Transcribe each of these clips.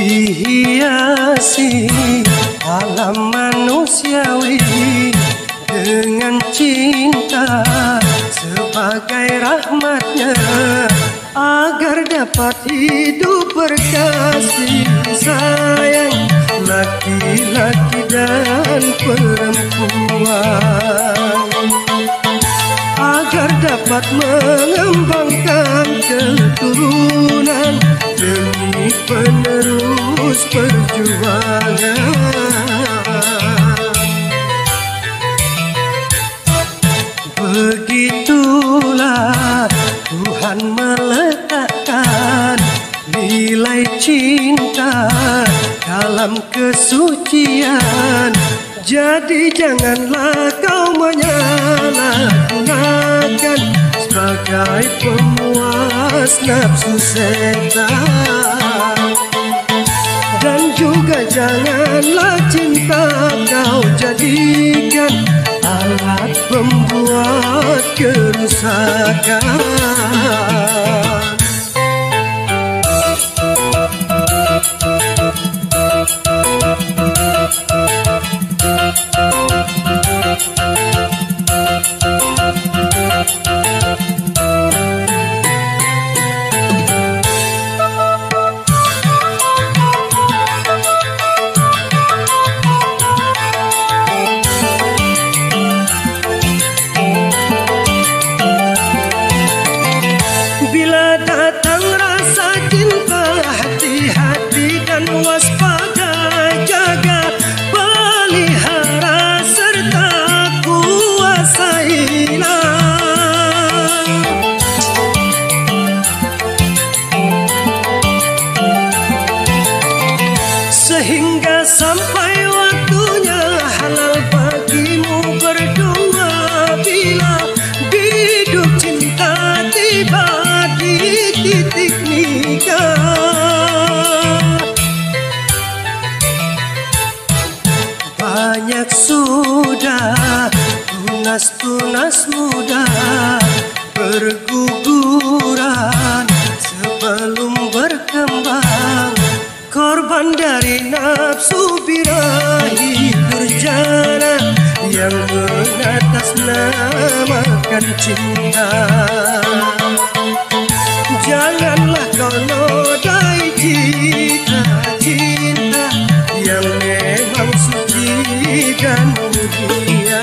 Dihiasi alam manusiawi dengan cinta sebagai rahmatnya, agar dapat hidup berkasih sayang laki-laki dan perempuan, agar dapat mengembangkan keturunan demi penerus perjuangan. Begitulah Tuhan meletakkan nilai cinta dalam kesucian. Jadi janganlah kau menyalahgunakan sebagai pemuas nafsu setan. Dan juga janganlah cinta kau jadikan alat pembuat kerusakan. Bila datang rasa cinta, hati-hati dan waspada, jaga, pelihara serta kuasailah, sehingga sampai waktunya halal bagimu berdua. Bila hidup cinta tiba di titik nikah, banyak sudah tunas-tunas muda berguguran sebelum berkembang, korban dari nafsu birahi durjana yang mengatasnamakan cinta. Janganlah kau nodai cinta-cinta yang memang suci dan mulia.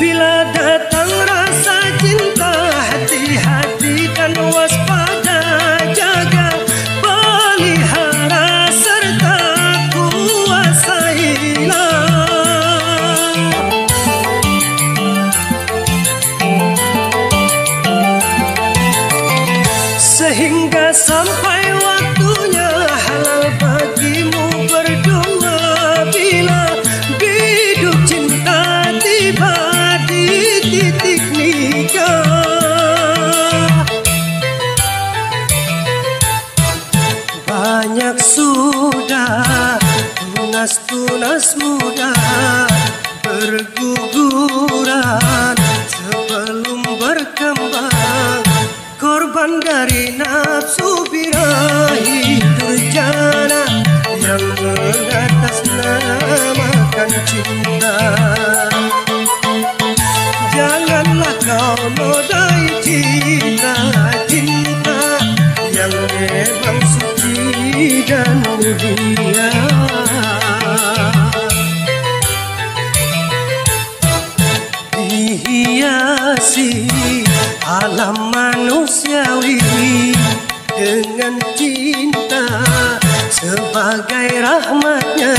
Bila datang rasa cinta, hati-hati dan waspada, jaga, pelihara serta kuasailah, sehingga sampai waktunya halal bagimu berdua. Bila hidup cinta tiba di titik nikah, banyak sudah tunas-tunas muda berguguran sebelum berkembang, korban dari nafsu birahi durjana yang mengatasnamakan cinta. Janganlah kau nodai cinta-cinta yang memang suci dan mulia. Dihiasi alam manusiawi dengan cinta sebagai rahmatnya,